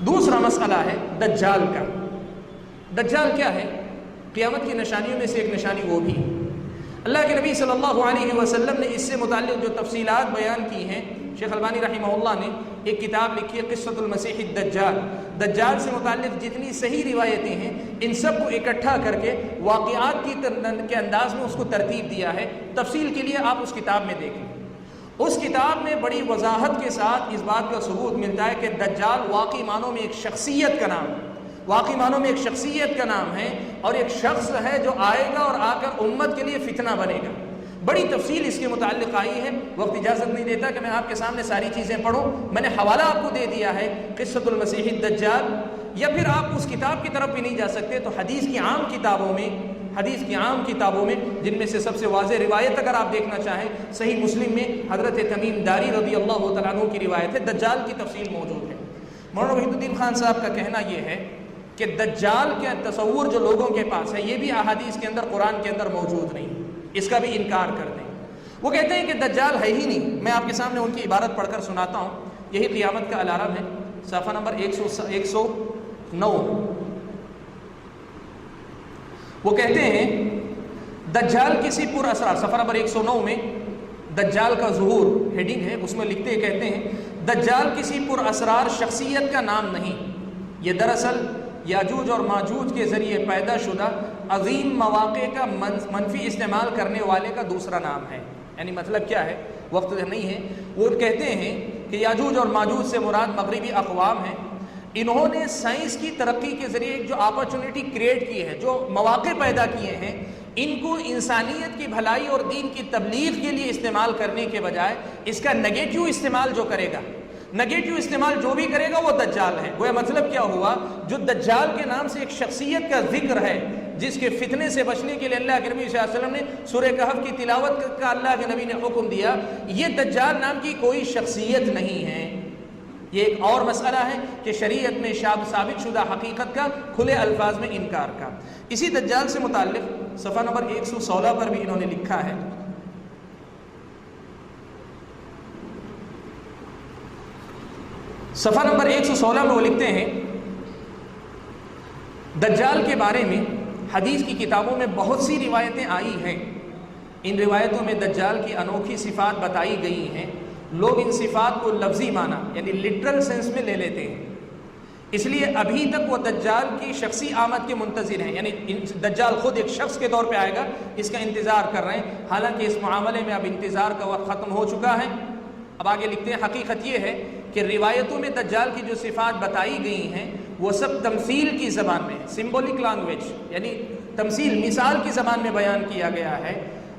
دوسرا مسئلہ ہے دجال کا۔ دجال کیا ہے؟ قیامت کی نشانیوں میں سے ایک نشانی وہ بھی اللہ کے نبی صلی اللہ علیہ وسلم نے اس سے متعلق جو تفصیلات بیان کی ہیں، شیخ البانی رحمہ اللہ نے ایک کتاب لکھی ہے قصۃ المسیح الدجال۔ دجال سے متعلق جتنی صحیح روایتیں ہیں ان سب کو اکٹھا کر کے واقعات کے انداز میں اس کو ترتیب دیا ہے۔ تفصیل کے لیے آپ اس کتاب میں دیکھیں۔ اس کتاب میں بڑی وضاحت کے ساتھ اس بات کا ثبوت ملتا ہے کہ دجال واقعی معنوں میں ایک شخصیت کا نام ہے، واقعی معنوں میں ایک شخصیت کا نام ہے، اور ایک شخص ہے جو آئے گا اور آ کر امت کے لیے فتنہ بنے گا۔ بڑی تفصیل اس کے متعلق آئی ہے، وقت اجازت نہیں دیتا کہ میں آپ کے سامنے ساری چیزیں پڑھوں۔ میں نے حوالہ آپ کو دے دیا ہے قصۃ المسیح الدجال، یا پھر آپ اس کتاب کی طرف بھی نہیں جا سکتے تو حدیث کی عام کتابوں میں جن میں سے سب سے واضح روایت اگر آپ دیکھنا چاہیں صحیح مسلم میں حضرت تمیم داری رضی اللہ تعالیٰ عنہ کی روایت ہے، دجال کی تفصیل موجود ہے۔ مولانا وحید الدین خان صاحب کا کہنا یہ ہے کہ دجال کے تصور جو لوگوں کے پاس ہے یہ بھی احادیث کے اندر، قرآن کے اندر موجود نہیں، اس کا بھی انکار کرتے ہیں۔ وہ کہتے ہیں کہ دجال ہے ہی نہیں۔ میں آپ کے سامنے ان کی عبارت پڑھ کر سناتا ہوں، یہی قیامت کا الارم ہے، صفحہ نمبر 109۔ وہ کہتے ہیں دجال کسی پر اسرار، صفحہ نمبر 109 میں دجال کا ظہور ہیڈنگ ہے، اس میں لکھتے کہتے ہیں دجال کسی پر اسرار شخصیت کا نام نہیں، یہ دراصل یاجوج اور ماجوج کے ذریعے پیدا شدہ عظیم مواقع کا منفی استعمال کرنے والے کا دوسرا نام ہے۔ یعنی مطلب کیا ہے، وقت نہیں ہے۔ وہ کہتے ہیں کہ یاجوج اور ماجوج سے مراد مغربی اقوام ہیں، انہوں نے سائنس کی ترقی کے ذریعے جو اپرچونٹی کریٹ کی ہے، جو مواقع پیدا کیے ہیں، ان کو انسانیت کی بھلائی اور دین کی تبلیغ کے لیے استعمال کرنے کے بجائے اس کا نگیٹو استعمال جو کرے گا، نگیٹو استعمال جو بھی کرے گا وہ دجال ہے۔ گویا مطلب کیا ہوا، جو دجال کے نام سے ایک شخصیت کا ذکر ہے جس کے فتنے سے بچنے کے لیے اللہ کے نبی صلی اللہ علیہ وسلم نے سورہ کہف کی تلاوت کا اللہ کے نبی نے حکم دیا، یہ دجال نام کی کوئی شخصیت نہیں ہے۔ یہ ایک اور مسئلہ ہے کہ شریعت میں ثابت شدہ حقیقت کا کھلے الفاظ میں انکار کا۔ اسی دجال سے متعلق صفحہ نمبر 116 پر بھی انہوں نے لکھا ہے، صفحہ نمبر 116 میں وہ لکھتے ہیں دجال کے بارے میں حدیث کی کتابوں میں بہت سی روایتیں آئی ہیں، ان روایتوں میں دجال کی انوکھی صفات بتائی گئی ہیں۔ لوگ ان صفات کو لفظی معنی یعنی لٹرل سینس میں لے لیتے ہیں، اس لیے ابھی تک وہ دجال کی شخصی آمد کے منتظر ہیں، یعنی دجال خود ایک شخص کے طور پہ آئے گا، اس کا انتظار کر رہے ہیں۔ حالانکہ اس معاملے میں اب انتظار کا وقت ختم ہو چکا ہے۔ اب آگے لکھتے ہیں حقیقت یہ ہے کہ روایتوں میں دجال کی جو صفات بتائی گئی ہیں وہ سب تمثیل کی زبان میں، سمبولک لینگویج یعنی تمثیل مثال کی زبان میں بیان کیا گیا ہے۔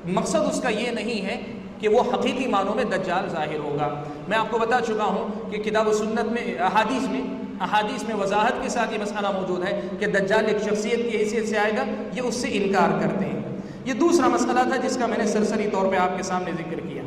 مقصد اس کا یہ نہیں ہے کہ وہ حقیقی معنوں میں دجال ظاہر ہوگا۔ میں آپ کو بتا چکا ہوں کہ کتاب و سنت میں احادیث میں وضاحت کے ساتھ یہ مسئلہ موجود ہے کہ دجال ایک شخصیت کی حیثیت سے آئے گا، یہ اس سے انکار کرتے ہیں۔ یہ دوسرا مسئلہ تھا جس کا میں نے سرسری طور پہ آپ کے سامنے ذکر کیا۔